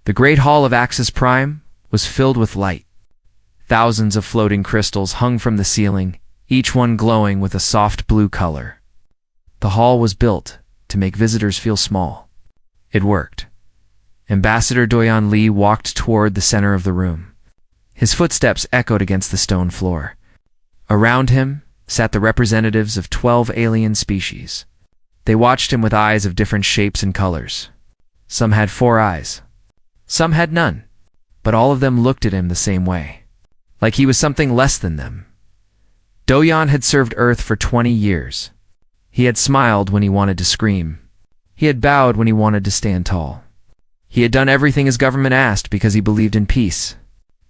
The great hall of Axis Prime was filled with light. Thousands of floating crystals hung from the ceiling, each one glowing with a soft blue color. The hall was built to make visitors feel small. It worked. Ambassador Doyon Lee walked toward the center of the room. His footsteps echoed against the stone floor. Around him sat the representatives of 12 alien species. They watched him with eyes of different shapes and colors. Some had 4 eyes. Some had none. But all of them looked at him the same way, like he was something less than them. Doyon had served Earth for 20 years. He had smiled when he wanted to scream. He had bowed when he wanted to stand tall. He had done everything his government asked because he believed in peace.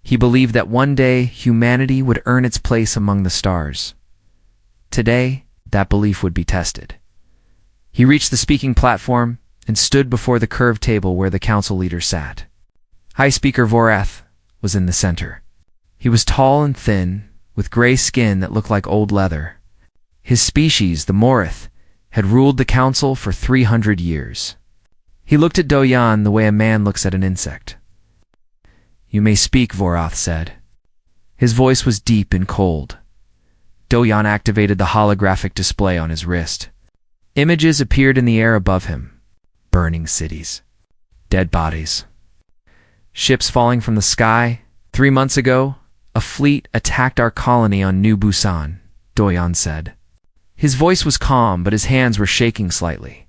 He believed that one day humanity would earn its place among the stars. Today, that belief would be tested. He reached the speaking platform and stood before the curved table where the council leaders sat. High Speaker Vorath was in the center. He was tall and thin, with gray skin that looked like old leather. His species, the Morith, had ruled the council for 300 years. He looked at Doyon the way a man looks at an insect. "You may speak," Vorath said. His voice was deep and cold. Doyon activated the holographic display on his wrist. Images appeared in the air above him. Burning cities. Dead bodies. Ships falling from the sky. 3 months ago, a fleet attacked our colony on New Busan, Doyon said. His voice was calm, but his hands were shaking slightly.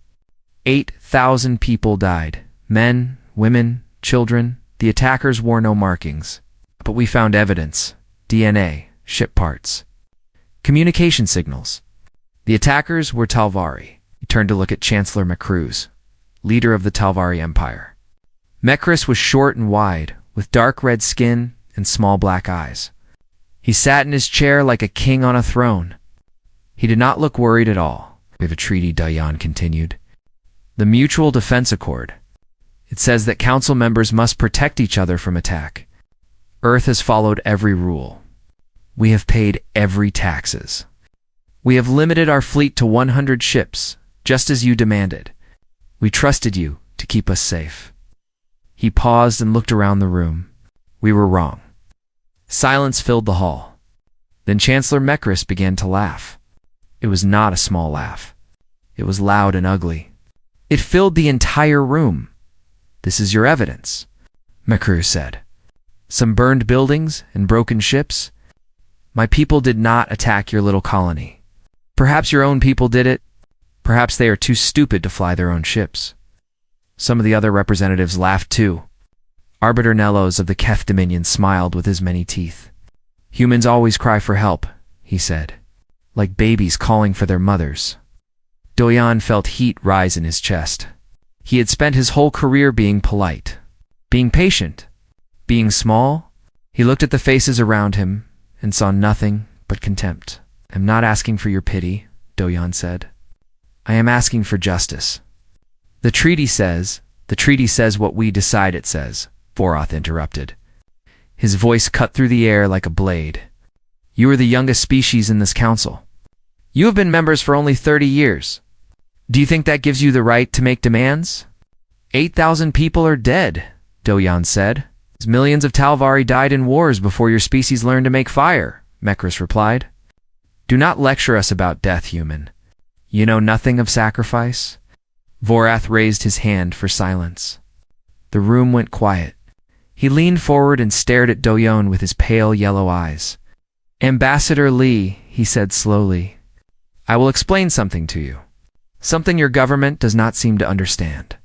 8,000 people died. Men, women, children. The attackers wore no markings. But we found evidence. DNA, ship parts. Communication signals. The attackers were Talvari. He turned to look at Chancellor Macruz, leader of the Talvari Empire. Mecris was short and wide, with dark red skin and small black eyes. He sat in his chair like a king on a throne. He did not look worried at all. "We have a treaty," Doyon continued. "The Mutual Defense Accord. It says that council members must protect each other from attack. Earth has followed every rule. We have paid every taxes. We have limited our fleet to 100 ships, just as you demanded. We trusted you to keep us safe." He paused and looked around the room. "We were wrong." Silence filled the hall. Then Chancellor Mecris began to laugh. It was not a small laugh. It was loud and ugly. It filled the entire room. "This is your evidence," Macruz said. "Some burned buildings and broken ships. My people did not attack your little colony. Perhaps your own people did it. Perhaps they are too stupid to fly their own ships." Some of the other representatives laughed too. Arbiter Nellos of the Keth Dominion smiled with his many teeth. "Humans always cry for help," he said, "like babies calling for their mothers." Doyon felt heat rise in his chest. He had spent his whole career being polite, being patient, being small. He looked at the faces around him and saw nothing but contempt. "I'm not asking for your pity," Doyon said. "I am asking for justice." The treaty says what we decide it says," Vorath interrupted. His voice cut through the air like a blade. "You are the youngest species in this council. You have been members for only 30 years. Do you think that gives you the right to make demands?" 8,000 people are dead," Doyon said. "Millions of Talvari died in wars before your species learned to make fire," Mecris replied. "Do not lecture us about death, human. You know nothing of sacrifice." Vorath raised his hand for silence. The room went quiet. He leaned forward and stared at Doyon with his pale yellow eyes. "Ambassador Lee," he said slowly, "I will explain something to you. Something your government does not seem to understand.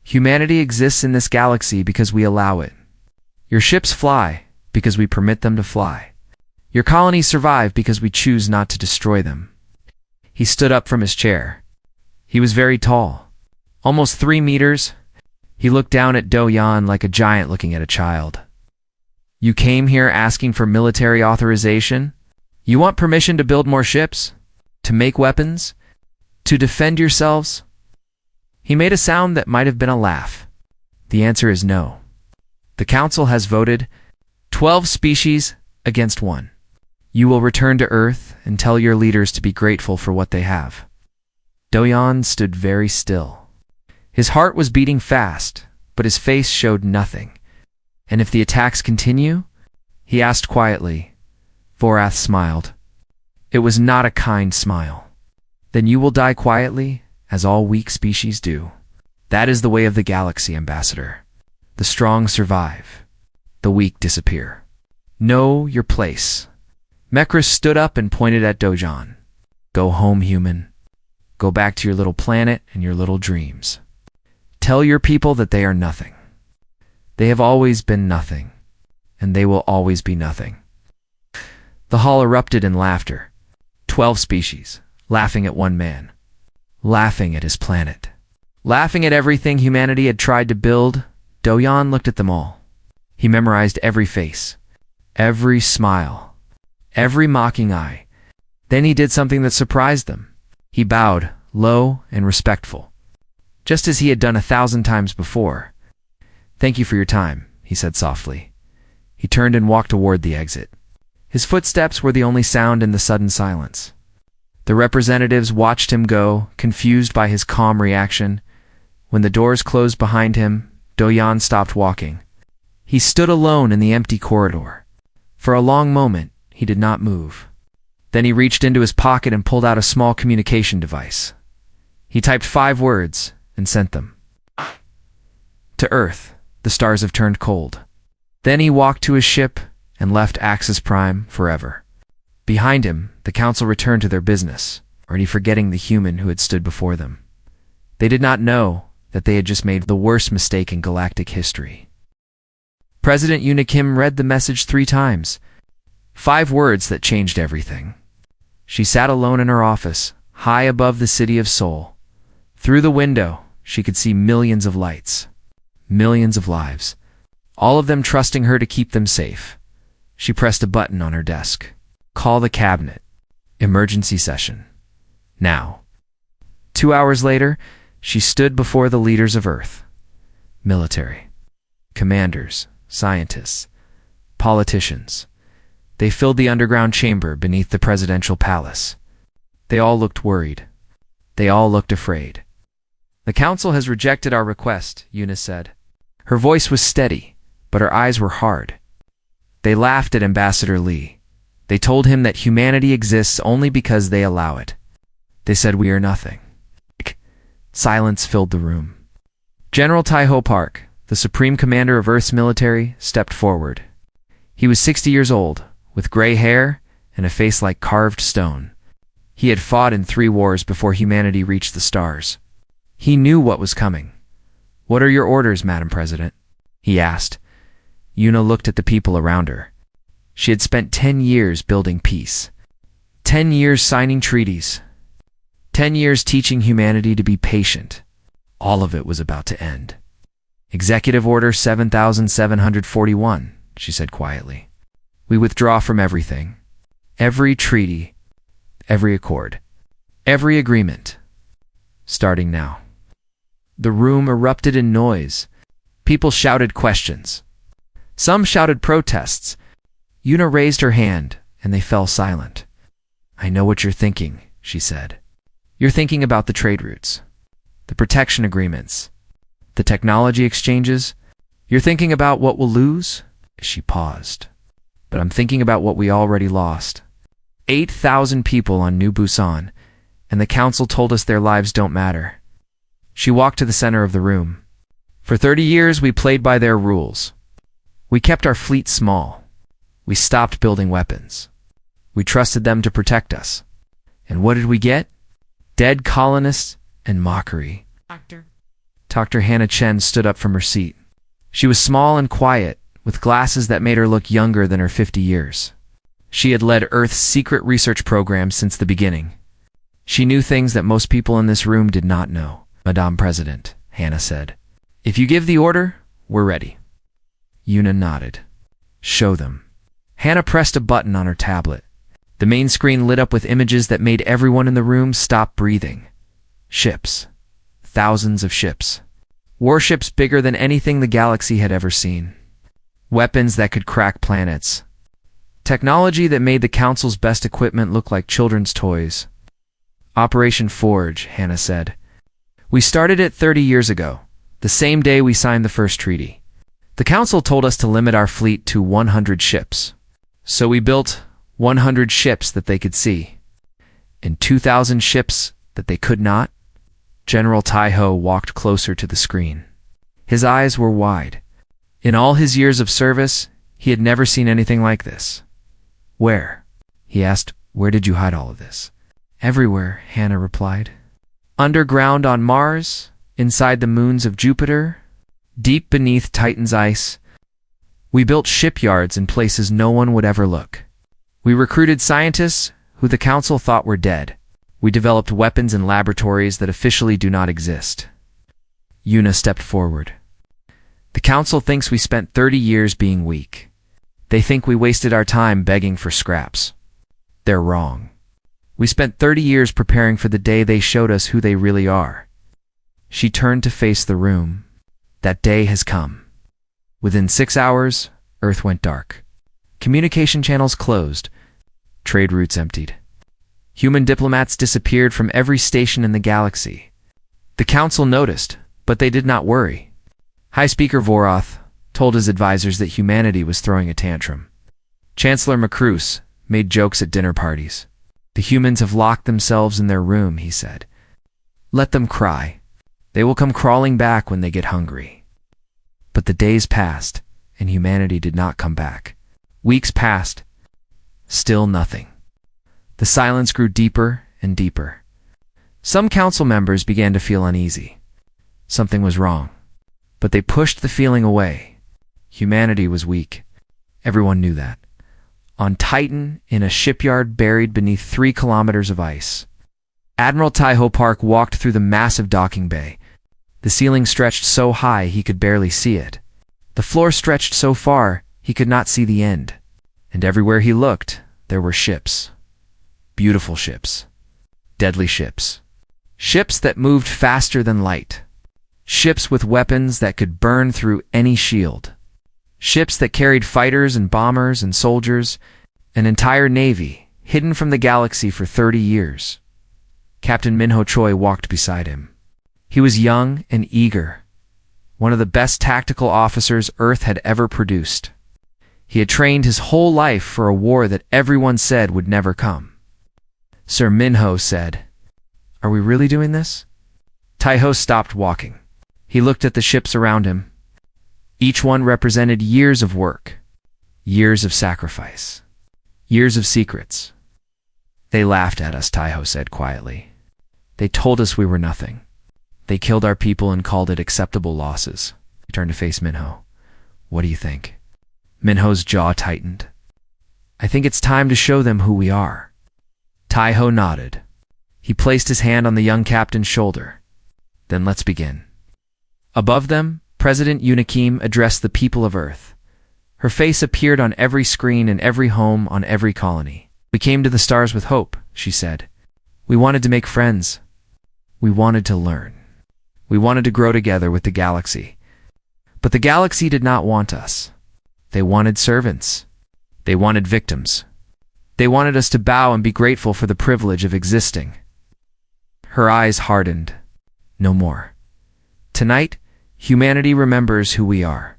Humanity exists in this galaxy because we allow it. Your ships fly because we permit them to fly. Your colonies survive because we choose not to destroy them." He stood up from his chair. He was very tall, almost 3 meters. He looked down at Doyon like a giant looking at a child. "You came here asking for military authorization? You want permission to build more ships? To make weapons? To defend yourselves?" He made a sound that might have been a laugh. "The answer is no. The council has voted 12 species against 1. You will return to Earth and tell your leaders to be grateful for what they have." Doyon stood very still. His heart was beating fast, but his face showed nothing. "And if the attacks continue?" he asked quietly. Vorath smiled. It was not a kind smile. "Then you will die quietly, as all weak species do. That is the way of the galaxy, Ambassador. The strong survive. The weak disappear. Know your place." Mekris stood up and pointed at Dojan. "Go home, human. Go back to your little planet and your little dreams. Tell your people that they are nothing. They have always been nothing, and they will always be nothing." The hall erupted in laughter. 12 species, laughing at one man. Laughing at his planet. Laughing at everything humanity had tried to build. Dojan looked at them all. He memorized every face, every smile, every mocking eye. Then he did something that surprised them. He bowed, low and respectful, just as he had done 1,000 times before. "Thank you for your time," he said softly. He turned and walked toward the exit. His footsteps were the only sound in the sudden silence. The representatives watched him go, confused by his calm reaction. When the doors closed behind him, Dojan stopped walking. He stood alone in the empty corridor. For a long moment, he did not move. Then he reached into his pocket and pulled out a small communication device. He typed 5 words and sent them. "To Earth, the stars have turned cold." Then he walked to his ship and left Axis Prime forever. Behind him, the council returned to their business, already forgetting the human who had stood before them. They did not know that they had just made the worst mistake in galactic history. President Yuna Kim read the message 3 times. 5 words that changed everything. She sat alone in her office, high above the city of Seoul. Through the window, she could see millions of lights, millions of lives, all of them trusting her to keep them safe. She pressed a button on her desk. "Call the cabinet. Emergency session. Now." 2 hours later, she stood before the leaders of Earth. Military, commanders, scientists, politicians. They filled the underground chamber beneath the presidential palace. They all looked worried. They all looked afraid. "The council has rejected our request," Yuna said. Her voice was steady, but her eyes were hard. They laughed at Ambassador Lee. They told him that humanity exists only because they allow it. They said we are nothing. Silence filled the room. General Taiho Park, the supreme commander of Earth's military, stepped forward. He was 60 years old, with gray hair and a face like carved stone. He had fought in 3 wars before humanity reached the stars. He knew what was coming. "What are your orders, Madam President?" he asked. Yuna looked at the people around her. She had spent 10 years building peace, 10 years signing treaties, 10 years teaching humanity to be patient. All of it was about to end. "Executive Order 7741, she said quietly. "We withdraw from everything. Every treaty, every accord, every agreement. Starting now." The room erupted in noise. People shouted questions. Some shouted protests. Yuna raised her hand, and they fell silent. "I know what you're thinking," she said. "You're thinking about the trade routes, the protection agreements, the technology exchanges. You're thinking about what we'll lose?" She paused. "But I'm thinking about what we already lost. 8,000 people on New Busan, and the council told us their lives don't matter." She walked to the center of the room. "For 30 years, we played by their rules. We kept our fleet small. We stopped building weapons. We trusted them to protect us. And what did we get? Dead colonists and mockery." Dr. Hannah Chen stood up from her seat. She was small and quiet, with glasses that made her look younger than her 50 years. She had led Earth's secret research program since the beginning. She knew things that most people in this room did not know. "Madame President," Hannah said, "if you give the order, we're ready." Yuna nodded. "Show them." Hannah pressed a button on her tablet. The main screen lit up with images that made everyone in the room stop breathing. Ships. Thousands of ships. Warships bigger than anything the galaxy had ever seen. Weapons that could crack planets. Technology that made the Council's best equipment look like children's toys. "Operation Forge," Hannah said. "We started it 30 years ago, The same day we signed the first treaty. The council told us to limit our fleet to 100 ships. So we built 100 ships that they could see, and 2,000 ships that they could not. General Taiho walked closer to the screen. His eyes were wide. In all his years of service, he had never seen anything like this. Where? He asked. Where did you hide all of this? Everywhere, Hannah replied. Underground on Mars, inside the moons of Jupiter, deep beneath Titan's ice. We built shipyards in places no one would ever look. We recruited scientists who the council thought were dead. We developed weapons in laboratories that officially do not exist. Yuna stepped forward. The council thinks we spent 30 years being weak. They think we wasted our time begging for scraps. They're wrong. We spent 30 years preparing for the day they showed us who they really are. She turned to face the room. That day has come. Within 6 hours, Earth went dark. Communication channels closed. Trade routes emptied. Human diplomats disappeared from every station in the galaxy. The council noticed, but they did not worry. High Speaker Voroth told his advisors that humanity was throwing a tantrum. Chancellor Macrus made jokes at dinner parties. The humans have locked themselves in their room, he said. Let them cry. They will come crawling back when they get hungry. But the days passed, and humanity did not come back. Weeks passed. Still nothing. The silence grew deeper and deeper. Some council members began to feel uneasy. Something was wrong. But they pushed the feeling away. Humanity was weak. Everyone knew that. On Titan, in a shipyard buried beneath 3 kilometers of ice. Admiral Taiho Park walked through the massive docking bay. The ceiling stretched so high he could barely see it. The floor stretched so far he could not see the end. And everywhere he looked, there were ships. Beautiful ships. Deadly ships. Ships that moved faster than light. Ships with weapons that could burn through any shield. Ships that carried fighters and bombers and soldiers, an entire navy, hidden from the galaxy for 30 years. Captain Minho Choi walked beside him. He was young and eager, one of the best tactical officers Earth had ever produced. He had trained his whole life for a war that everyone said would never come. Sir Minho said, "Are we really doing this?" Taiho stopped walking. He looked at the ships around him. Each one represented years of work, years of sacrifice, years of secrets. They laughed at us, Taiho said quietly. They told us we were nothing. They killed our people and called it acceptable losses. He turned to face Minho. What do you think? Minho's jaw tightened. I think it's time to show them who we are. Taiho nodded. He placed his hand on the young captain's shoulder. Then let's begin. Above them, President Unikim addressed the people of Earth. Her face appeared on every screen in every home on every colony. We came to the stars with hope, she said. We wanted to make friends. We wanted to learn. We wanted to grow together with the galaxy. But the galaxy did not want us. They wanted servants. They wanted victims. They wanted us to bow and be grateful for the privilege of existing. Her eyes hardened. No more. Tonight, humanity remembers who we are.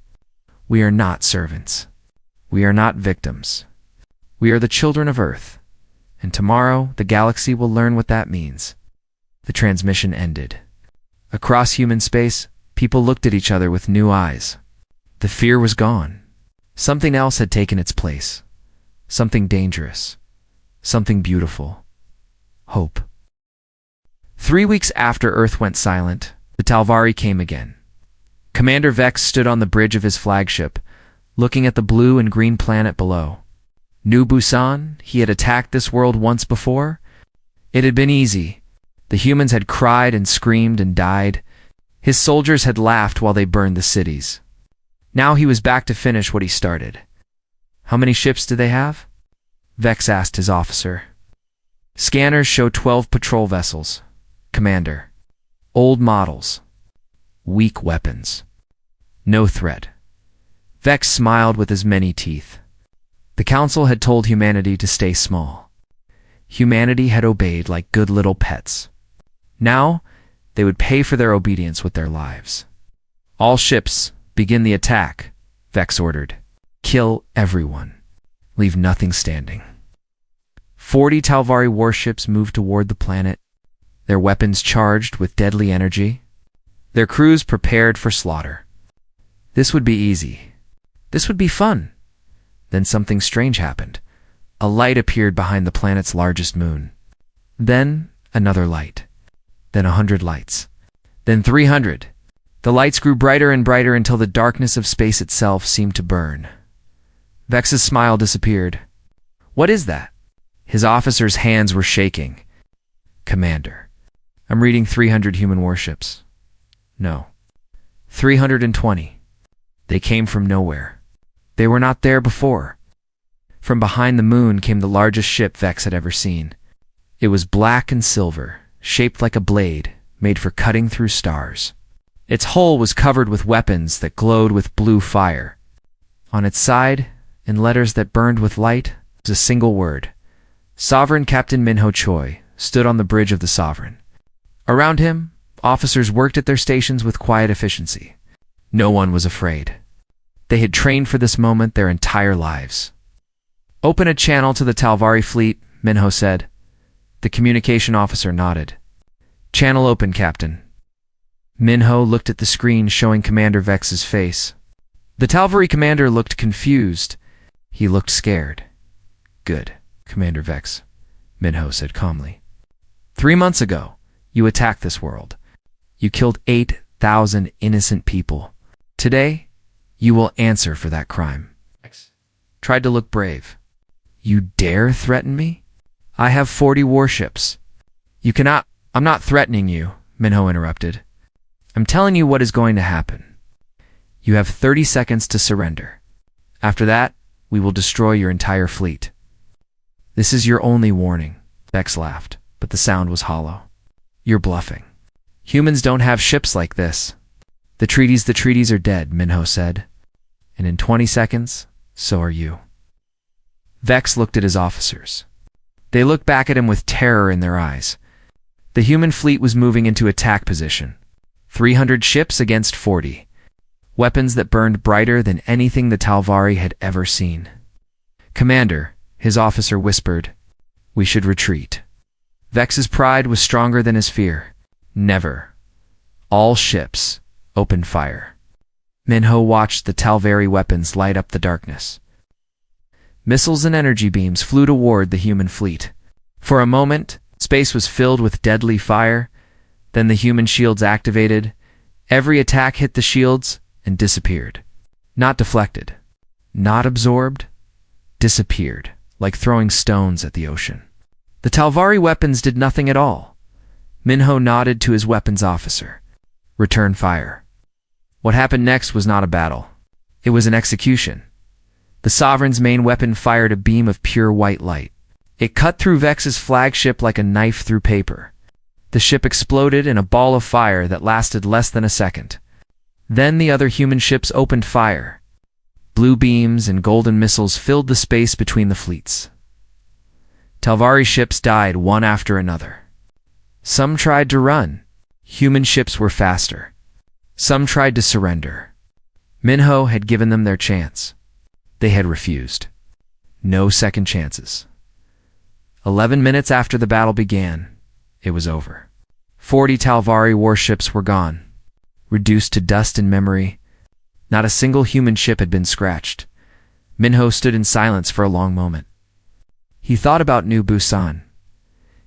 We are not servants. We are not victims. We are the children of Earth. And tomorrow, the galaxy will learn what that means. The transmission ended. Across human space, people looked at each other with new eyes. The fear was gone. Something else had taken its place. Something dangerous. Something beautiful. Hope. 3 weeks after Earth went silent, the Talvari came again. Commander Vex stood on the bridge of his flagship, looking at the blue and green planet below. New Busan, he had attacked this world once before. It had been easy. The humans had cried and screamed and died. His soldiers had laughed while they burned the cities. Now he was back to finish what he started. How many ships did they have? Vex asked his officer. Scanners show 12 patrol vessels. Commander. Old models. Weak weapons. No threat. Vex smiled with his many teeth. The council had told humanity to stay small. Humanity had obeyed like good little pets. Now, they would pay for their obedience with their lives. All ships, begin the attack, Vex ordered. Kill everyone. Leave nothing standing. 40 Talvari warships moved toward the planet, their weapons charged with deadly energy, their crews prepared for slaughter. This would be easy. This would be fun. Then something strange happened. A light appeared behind the planet's largest moon. Then another light. Then 100 lights. Then 300. The lights grew brighter and brighter until the darkness of space itself seemed to burn. Vex's smile disappeared. What is that? His officer's hands were shaking. Commander, I'm reading 300 human warships. No. 320. They came from nowhere. They were not there before. From behind the moon came the largest ship Vex had ever seen. It was black and silver, shaped like a blade, made for cutting through stars. Its hull was covered with weapons that glowed with blue fire. On its side, in letters that burned with light, was a single word. Sovereign Captain Minho Choi stood on the bridge of the Sovereign. Around him, officers worked at their stations with quiet efficiency. No one was afraid. They had trained for this moment their entire lives. Open a channel to the Talvari fleet, Minho said. The communication officer nodded. Channel open, Captain. Minho looked at the screen showing Commander Vex's face. The Talvari commander looked confused. He looked scared. Good, Commander Vex, Minho said calmly. 3 months ago, you attacked this world. You killed 8,000 innocent people. Today, you will answer for that crime. Tried to look brave. You dare threaten me? I have 40 warships. You cannot— I'm not threatening you, Minho interrupted. I'm telling you what is going to happen. You have 30 seconds to surrender. After that, we will destroy your entire fleet. This is your only warning, Vex laughed, but the sound was hollow. You're bluffing. Humans don't have ships like this. The treaties are dead, Minho said. And in 20 seconds, so are you. Vex looked at his officers. They looked back at him with terror in their eyes. The human fleet was moving into attack position. 300 ships against 40. Weapons that burned brighter than anything the Talvari had ever seen. Commander, his officer whispered, we should retreat. Vex's pride was stronger than his fear. Never. All ships, open fire. Minho watched the Talvari weapons light up the darkness. Missiles and energy beams flew toward the human fleet. For a moment, space was filled with deadly fire. Then the human shields activated. Every attack hit the shields and disappeared. Not deflected. Not absorbed. Disappeared, like throwing stones at the ocean. The Talvari weapons did nothing at all. Minho nodded to his weapons officer. Return fire. What happened next was not a battle. It was an execution. The Sovereign's main weapon fired a beam of pure white light. It cut through Vex's flagship like a knife through paper. The ship exploded in a ball of fire that lasted less than a second. Then the other human ships opened fire. Blue beams and golden missiles filled the space between the fleets. Talvari ships died one after another. Some tried to run. Human ships were faster. Some tried to surrender. Minho had given them their chance. They had refused. No second chances. 11 minutes after the battle began, it was over. 40 Talvari warships were gone, reduced to dust and memory. Not a single human ship had been scratched. Minho stood in silence for a long moment. He thought about New Busan.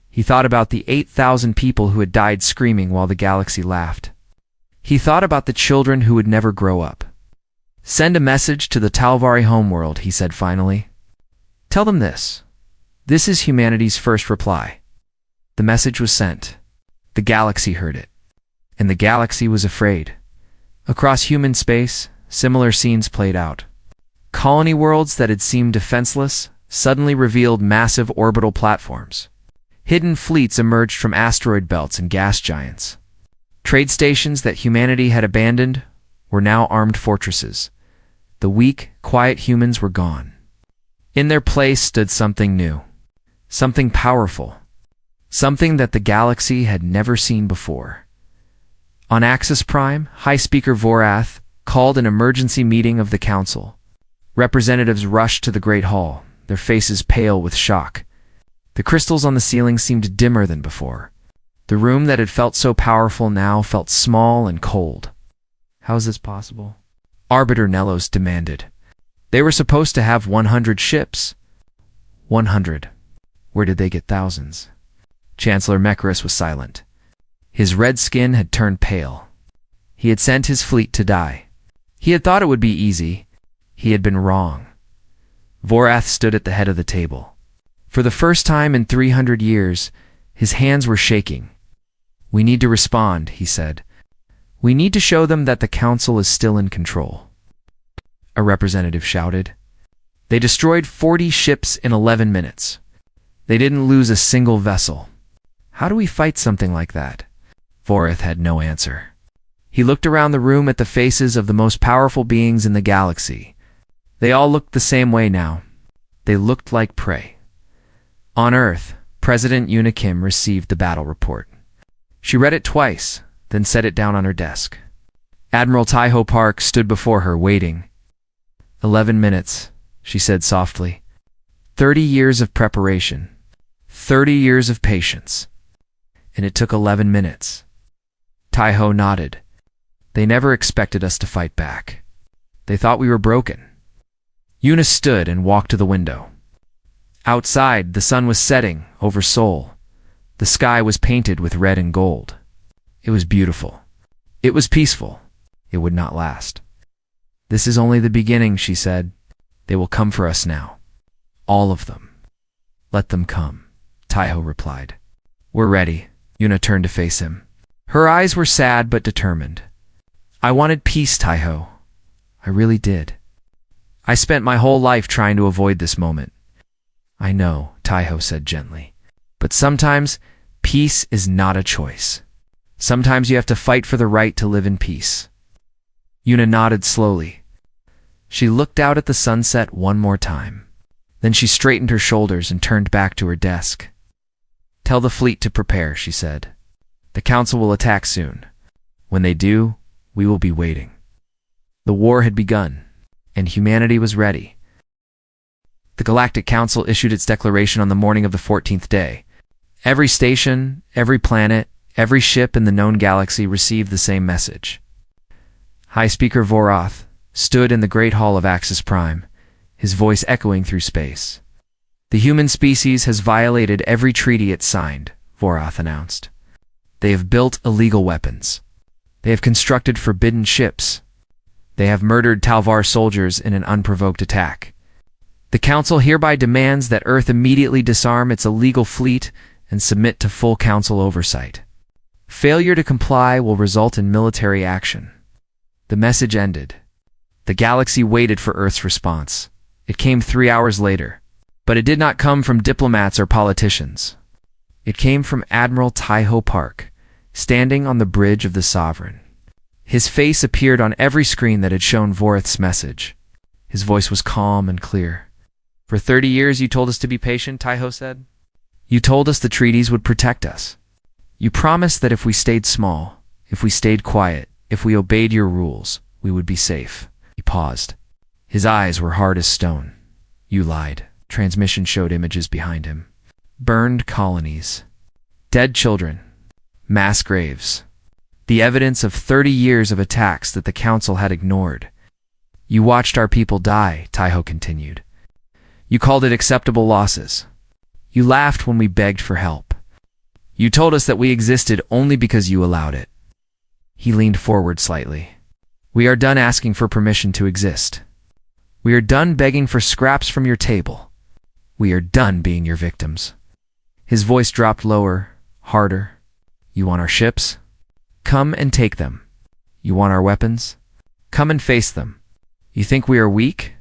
He thought about the 8,000 people who had died screaming while the galaxy laughed. He thought about the children who would never grow up. Send a message to the Talvari homeworld, he said finally. Tell them this. This is humanity's first reply. The message was sent. The galaxy heard it. And the galaxy was afraid. Across human space, similar scenes played out. Colony worlds that had seemed defenseless suddenly revealed massive orbital platforms. Hidden fleets emerged from asteroid belts and gas giants. Trade stations that humanity had abandoned were now armed fortresses. The weak, quiet humans were gone. In their place stood something new. Something powerful. Something that the galaxy had never seen before. On Axis Prime, High Speaker Vorath called an emergency meeting of the council. Representatives rushed to the Great Hall, their faces pale with shock. The crystals on the ceiling seemed dimmer than before. The room that had felt so powerful now felt small and cold. How is this possible? Arbiter Nellos demanded. They were supposed to have 100 ships. 100. Where did they get thousands? Chancellor Mechorus was silent. His red skin had turned pale. He had sent his fleet to die. He had thought it would be easy. He had been wrong. Vorath stood at the head of the table. For the first time in 300 years, his hands were shaking. "We need to respond," he said. "We need to show them that the council is still in control." A representative shouted. "They destroyed 40 ships in 11 minutes. They didn't lose a single vessel. How do we fight something like that?" Vorath had no answer. He looked around the room at the faces of the most powerful beings in the galaxy. They all looked the same way now. They looked like prey. On Earth, President Unikim received the battle report. She read it twice, then set it down on her desk. Admiral Taiho Park stood before her, waiting. 11 minutes, she said softly. 30 years of preparation. 30 years of patience. And it took 11 minutes. Taiho nodded. They never expected us to fight back. They thought we were broken. Eunice stood and walked to the window. Outside, the sun was setting over Seoul. The sky was painted with red and gold. It was beautiful. It was peaceful. It would not last. "This is only the beginning," she said. "They will come for us now. All of them." "Let them come," Taiho replied. "We're ready." Yuna turned to face him. Her eyes were sad but determined. "I wanted peace, Taiho. I really did. I spent my whole life trying to avoid this moment." "I know," Taiho said gently. "But sometimes peace is not a choice. Sometimes you have to fight for the right to live in peace." Yuna nodded slowly. She looked out at the sunset one more time. Then she straightened her shoulders and turned back to her desk. "Tell the fleet to prepare," she said. "The council will attack soon. When they do, we will be waiting." The war had begun, and humanity was ready. The Galactic Council issued its declaration on the morning of the 14th day. Every station, every planet, every ship in the known galaxy received the same message. High Speaker Vorath stood in the Great Hall of Axis Prime, his voice echoing through space. "The human species has violated every treaty it signed," Vorath announced. "They have built illegal weapons. They have constructed forbidden ships. They have murdered Talvar soldiers in an unprovoked attack. The Council hereby demands that Earth immediately disarm its illegal fleet and submit to full Council oversight. Failure to comply will result in military action." The message ended. The galaxy waited for Earth's response. It came 3 hours later, but it did not come from diplomats or politicians. It came from Admiral Taiho Park, standing on the bridge of the Sovereign. His face appeared on every screen that had shown Vorath's message. His voice was calm and clear. "For 30 years you told us to be patient," Taiho said. "You told us the treaties would protect us. You promised that if we stayed small, if we stayed quiet, if we obeyed your rules, we would be safe." He paused. His eyes were hard as stone. "You lied." Transmission showed images behind him. Burned colonies. Dead children. Mass graves. The evidence of 30 years of attacks that the Council had ignored. "You watched our people die," Taiho continued. "You called it acceptable losses. You laughed when we begged for help. You told us that we existed only because you allowed it." He leaned forward slightly. "We are done asking for permission to exist. We are done begging for scraps from your table. We are done being your victims." His voice dropped lower, harder. "You want our ships? Come and take them. You want our weapons? Come and face them. You think we are weak?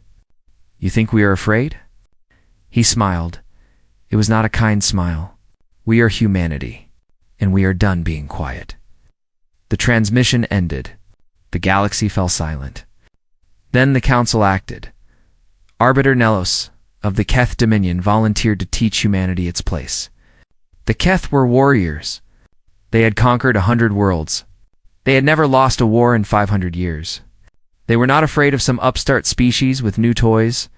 You think we are afraid?" He smiled. It was not a kind smile. "We are humanity, and we are done being quiet." The transmission ended. The galaxy fell silent. Then the Council acted. Arbiter Nellos of the Keth Dominion volunteered to teach humanity its place. The Keth were warriors. They had conquered 100 worlds. They had never lost a war in 500 years. They were not afraid of some upstart species with new toys.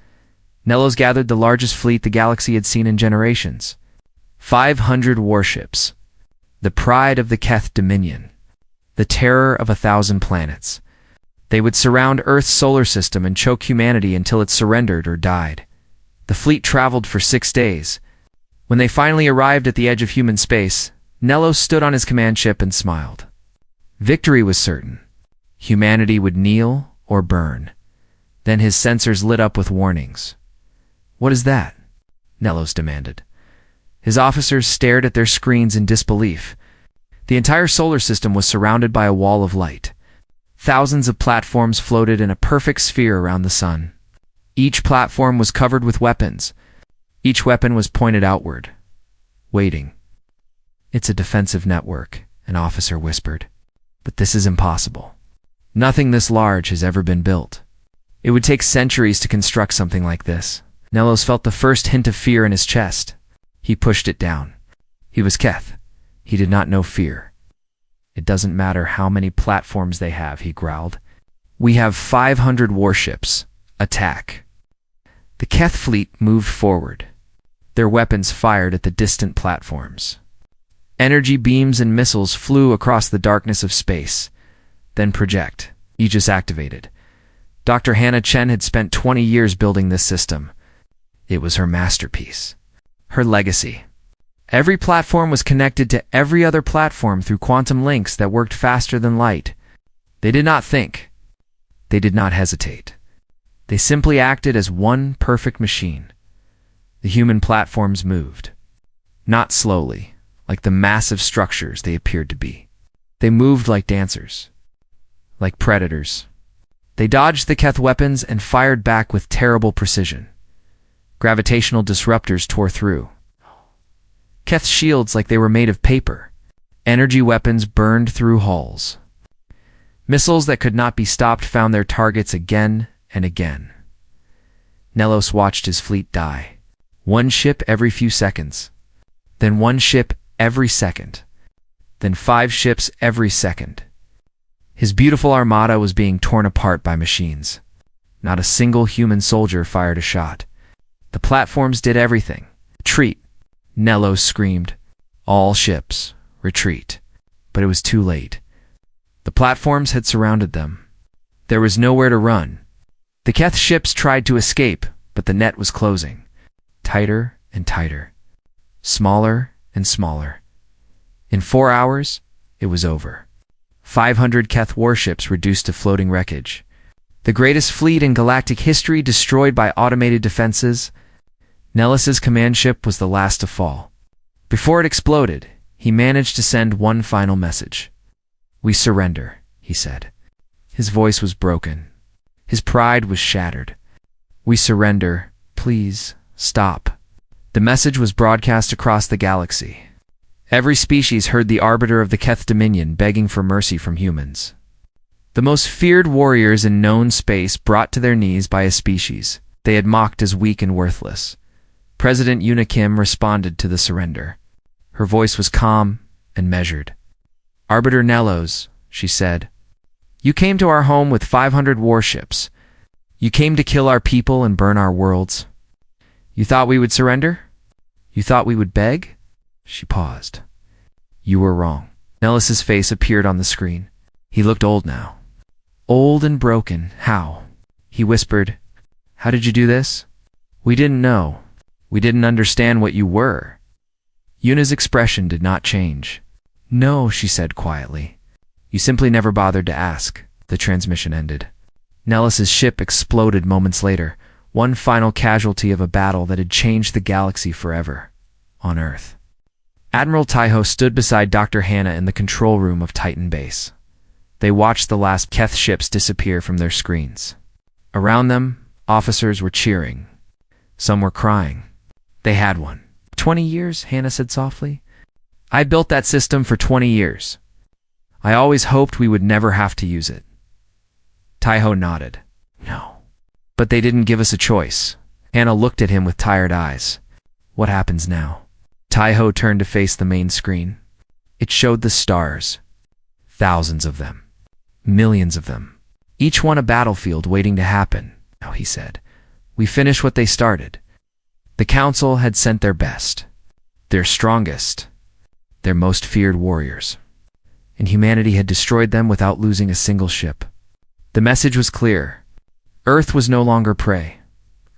Nellos gathered the largest fleet the galaxy had seen in generations. 500 warships. The pride of the Keth Dominion. The terror of 1,000 planets. They would surround Earth's solar system and choke humanity until it surrendered or died. The fleet traveled for 6 days. When they finally arrived at the edge of human space, Nellos stood on his command ship and smiled. Victory was certain. Humanity would kneel or burn. Then his sensors lit up with warnings. "What is that?" Nellos demanded. His officers stared at their screens in disbelief. The entire solar system was surrounded by a wall of light. Thousands of platforms floated in a perfect sphere around the sun. Each platform was covered with weapons. Each weapon was pointed outward, waiting. "It's a defensive network," an officer whispered. "But this is impossible. Nothing this large has ever been built. It would take centuries to construct something like this." Nellos felt the first hint of fear in his chest. He pushed it down. He was Keth. He did not know fear. "It doesn't matter how many platforms they have," he growled. "We have 500 warships. Attack." The Keth fleet moved forward. Their weapons fired at the distant platforms. Energy beams and missiles flew across the darkness of space. Then project. Aegis activated. Dr. Hannah Chen had spent 20 years building this system. It was her masterpiece. Her legacy. Every platform was connected to every other platform through quantum links that worked faster than light. They did not think. They did not hesitate. They simply acted as one perfect machine. The human platforms moved. Not slowly, like the massive structures they appeared to be. They moved like dancers. Like predators. They dodged the Keth weapons and fired back with terrible precision. Gravitational disruptors tore through. Keth's shields like they were made of paper. Energy weapons burned through hulls. Missiles that could not be stopped found their targets again and again. Nellos watched his fleet die. One ship every few seconds. Then one ship every second. Then 5 ships every second. His beautiful armada was being torn apart by machines. Not a single human soldier fired a shot. The platforms did everything. "Retreat!" Nellos screamed. "All ships, retreat." But it was too late. The platforms had surrounded them. There was nowhere to run. The Keth ships tried to escape, but the net was closing. Tighter and tighter. Smaller and smaller. In 4 hours, it was over. 500 Keth warships reduced to floating wreckage. The greatest fleet in galactic history destroyed by automated defenses. Nellis's command ship was the last to fall. Before it exploded, he managed to send one final message. "We surrender," he said. His voice was broken. His pride was shattered. "We surrender. Please, stop." The message was broadcast across the galaxy. Every species heard the arbiter of the Keth Dominion begging for mercy from humans. The most feared warriors in known space brought to their knees by a species they had mocked as weak and worthless. President Una Kim responded to the surrender. Her voice was calm and measured. "Arbiter Nellos," she said, "you came to our home with 500 warships. You came to kill our people and burn our worlds. You thought we would surrender? You thought we would beg?" She paused. "You were wrong." Nellis's face appeared on the screen. He looked old now. Old and broken. "How?" He whispered. "How did you do this?" "We didn't know. We didn't understand what you were." Yuna's expression did not change. "No," she said quietly. "You simply never bothered to ask." The transmission ended. Nellis's ship exploded moments later, one final casualty of a battle that had changed the galaxy forever. On Earth. Admiral Taiho stood beside Dr. Hannah in the control room of Titan Base. They watched the last Keth ships disappear from their screens. Around them, officers were cheering. Some were crying. They had one. 20 years, Hannah said softly. "I built that system for 20 years. I always hoped we would never have to use it." Taiho nodded. "No." "But they didn't give us a choice." Hannah looked at him with tired eyes. "What happens now?" Taiho turned to face the main screen. It showed the stars. Thousands of them. Millions of them. Each one a battlefield waiting to happen. Now, he said, we finish what they started. The council had sent their best, their strongest, their most feared warriors. And humanity had destroyed them without losing a single ship. The message was clear. Earth was no longer prey.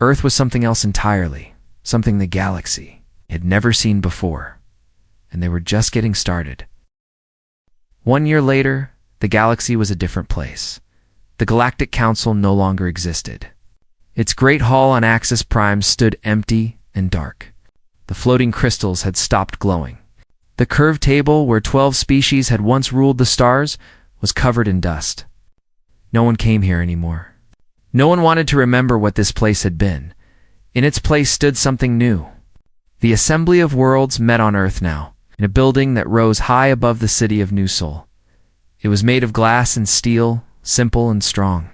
Earth was something else entirely, something the galaxy had never seen before. And they were just getting started. 1 year later, the galaxy was a different place. The Galactic Council no longer existed. Its great hall on Axis Prime stood empty and dark. The floating crystals had stopped glowing. The curved table where 12 species had once ruled the stars was covered in dust. No one came here anymore. No one wanted to remember what this place had been. In its place stood something new. The Assembly of Worlds met on Earth now, in a building that rose high above the city of New Sol. It was made of glass and steel, simple and strong.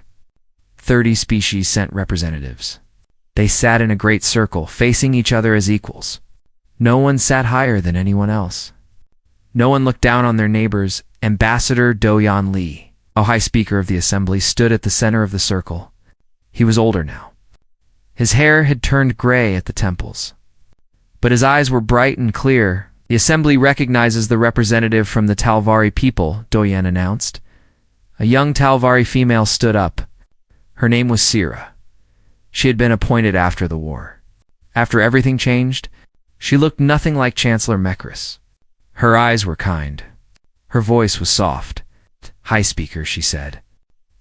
30 species sent representatives. They sat in a great circle, facing each other as equals. No one sat higher than anyone else. No one looked down on their neighbors. Ambassador Do-Yan Lee, a high speaker of the assembly, stood at the center of the circle. He was older now. His hair had turned gray at the temples. But his eyes were bright and clear. The assembly recognizes the representative from the Talvari people, Do-Yan announced. A young Talvari female stood up. Her name was Sira. She had been appointed after the war. After everything changed, she looked nothing like Chancellor Mekris. Her eyes were kind. Her voice was soft. High Speaker, she said.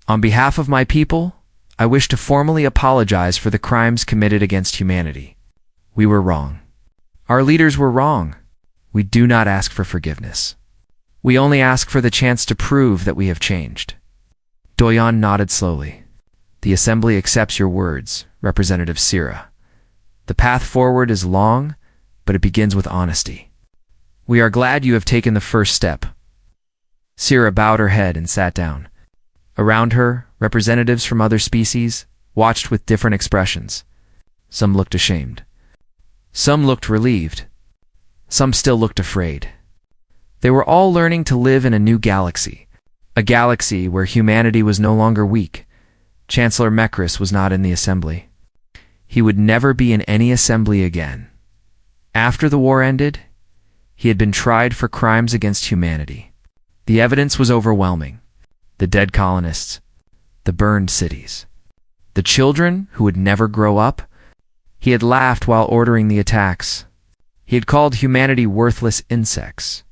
On behalf of my people, I wish to formally apologize for the crimes committed against humanity. We were wrong. Our leaders were wrong. We do not ask for forgiveness. We only ask for the chance to prove that we have changed. Do-Yan nodded slowly. The Assembly accepts your words, Representative Sira. The path forward is long, but it begins with honesty. We are glad you have taken the first step. Sira bowed her head and sat down. Around her, representatives from other species watched with different expressions. Some looked ashamed. Some looked relieved. Some still looked afraid. They were all learning to live in a new galaxy, a galaxy where humanity was no longer weak. Chancellor Mekris was not in the assembly. He would never be in any assembly again. After the war ended, he had been tried for crimes against humanity. The evidence was overwhelming. The dead colonists, the burned cities, the children who would never grow up. He had laughed while ordering the attacks. He had called humanity worthless insects.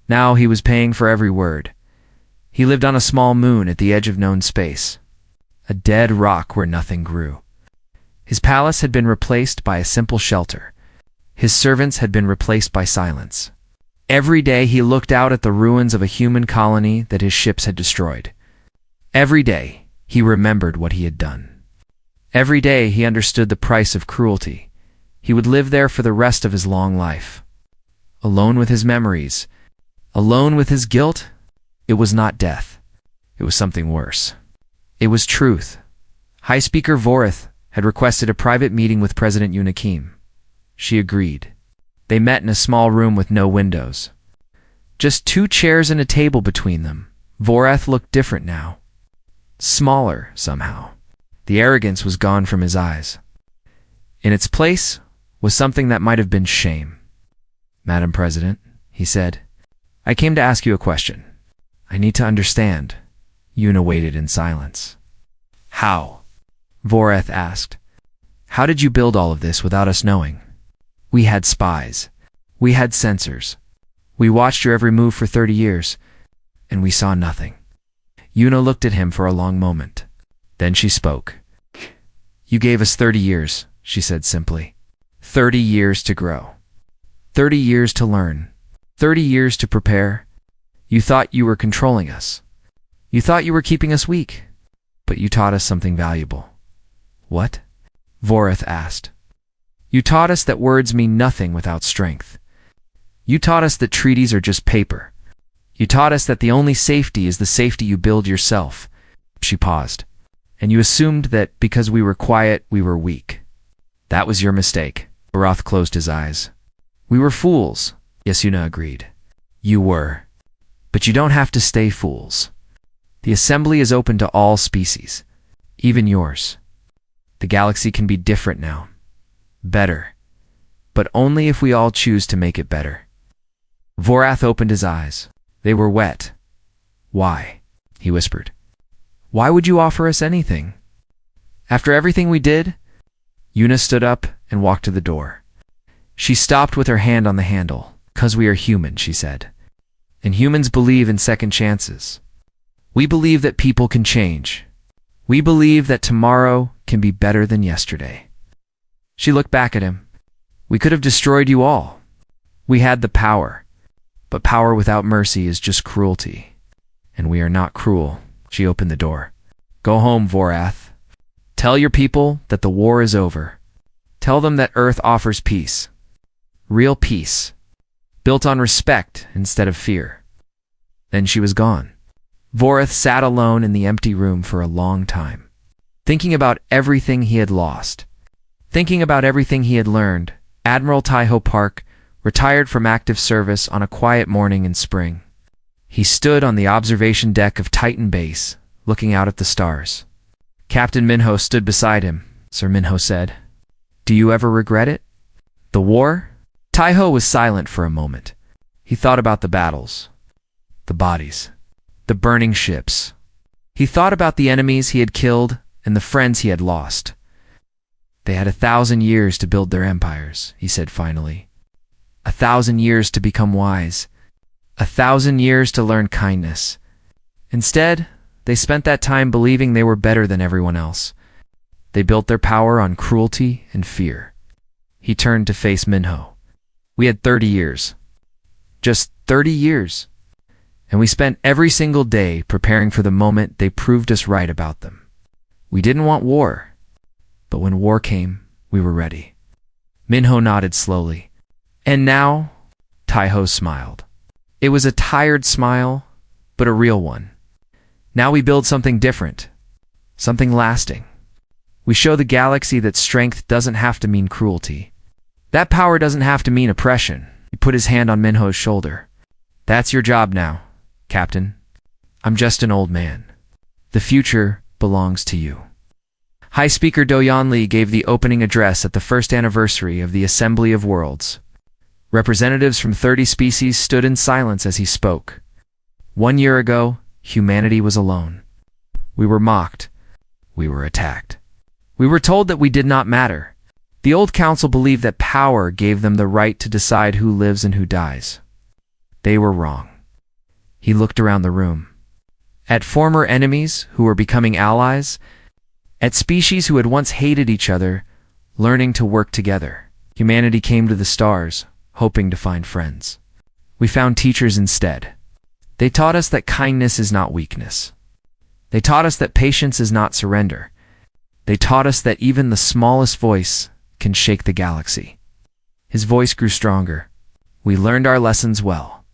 Now he was paying for every word. He lived on a small moon at the edge of known space, a dead rock where nothing grew. His palace had been replaced by a simple shelter. His servants had been replaced by silence. Every day he looked out at the ruins of a human colony that his ships had destroyed. Every day he remembered what he had done. Every day he understood the price of cruelty. He would live there for the rest of his long life. Alone with his memories, alone with his guilt. It was not death. It was something worse. It was truth. High Speaker Voreth had requested a private meeting with President Yunakim. She agreed. They met in a small room with no windows. Just 2 chairs and a table between them. Voreth looked different now. Smaller, somehow. The arrogance was gone from his eyes. In its place was something that might have been shame. Madam President, he said, I came to ask you a question. I need to understand. Yuna waited in silence. How? Voreth asked. How did you build all of this without us knowing? We had spies. We had sensors. We watched your every move for 30 years, and we saw nothing. Yuna looked at him for a long moment. Then she spoke. You gave us 30 years, she said simply. 30 years to grow. 30 years to learn. 30 years to prepare. You thought you were controlling us. You thought you were keeping us weak. But you taught us something valuable. What? Voreth asked. You taught us that words mean nothing without strength. You taught us that treaties are just paper. You taught us that the only safety is the safety you build yourself. She paused. And you assumed that because we were quiet, we were weak. That was your mistake. Vorath closed his eyes. We were fools. Yasuna agreed. You were. But you don't have to stay fools. The assembly is open to all species, even yours. The galaxy can be different now. Better. But only if we all choose to make it better. Vorath opened his eyes. They were wet. Why? He whispered. Why would you offer us anything? After everything we did? Yuna stood up and walked to the door. She stopped with her hand on the handle. "'Cause we are human," she said. "And humans believe in second chances. We believe that people can change. We believe that tomorrow can be better than yesterday." She looked back at him. "We could have destroyed you all. We had the power. But power without mercy is just cruelty. And we are not cruel." She opened the door. "Go home, Vorath. Tell your people that the war is over. Tell them that Earth offers peace. Real peace. Built on respect instead of fear." Then she was gone. Vorath sat alone in the empty room for a long time, thinking about everything he had lost, thinking about everything he had learned. Admiral Taiho Park retired from active service on a quiet morning in spring. He stood on the observation deck of Titan Base, looking out at the stars. Captain Minho stood beside him. "Sir," Minho said, "do you ever regret it? The war?" Taiho was silent for a moment. He thought about the battles, the bodies, the burning ships. He thought about the enemies he had killed and the friends he had lost. "They had 1,000 years to build their empires," he said finally. 1,000 years to become wise. 1,000 years to learn kindness. Instead, they spent that time believing they were better than everyone else. They built their power on cruelty and fear. He turned to face Minho. "We had 30 years. Just 30 years. And we spent every single day preparing for the moment they proved us right about them. We didn't want war. But when war came, we were ready." Minho nodded slowly. "And now?" Taiho smiled. It was a tired smile, but a real one. "Now we build something different. Something lasting. We show the galaxy that strength doesn't have to mean cruelty. That power doesn't have to mean oppression." He put his hand on Minho's shoulder. "That's your job now, Captain. I'm just an old man. The future belongs to you." High Speaker Do Yanli gave the opening address at the first anniversary of the Assembly of Worlds. Representatives from 30 species stood in silence as he spoke. 1 year ago, humanity was alone. We were mocked. We were attacked. We were told that we did not matter. The old council believed that power gave them the right to decide who lives and who dies. They were wrong. He looked around the room. At former enemies who were becoming allies, at species who had once hated each other, learning to work together. Humanity came to the stars, hoping to find friends. We found teachers instead. They taught us that kindness is not weakness. They taught us that patience is not surrender. They taught us that even the smallest voice can shake the galaxy. His voice grew stronger. We learned our lessons well.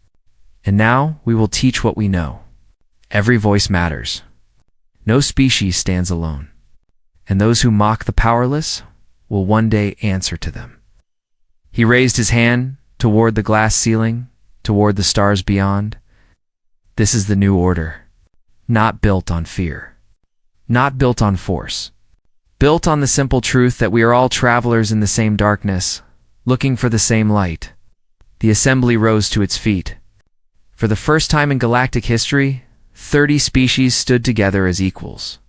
And now we will teach what we know. Every voice matters. No species stands alone. And those who mock the powerless will one day answer to them. He raised his hand toward the glass ceiling, toward the stars beyond. This is the new order, not built on fear, not built on force, built on the simple truth that we are all travelers in the same darkness, looking for the same light. The assembly rose to its feet. For the first time in galactic history, 30 species stood together as equals.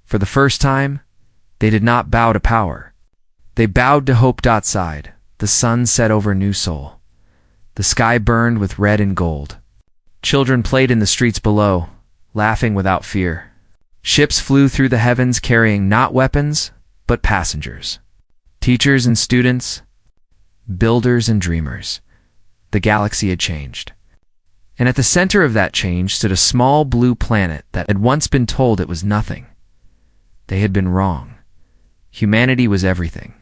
For the first time, they did not bow to power. They bowed to hope. Side. The sun set over New Sol. The sky burned with red and gold. Children played in the streets below, laughing without fear. Ships flew through the heavens carrying not weapons, but passengers. Teachers and students, builders and dreamers. The galaxy had changed. And at the center of that change stood a small blue planet that had once been told it was nothing. They had been wrong. Humanity was everything.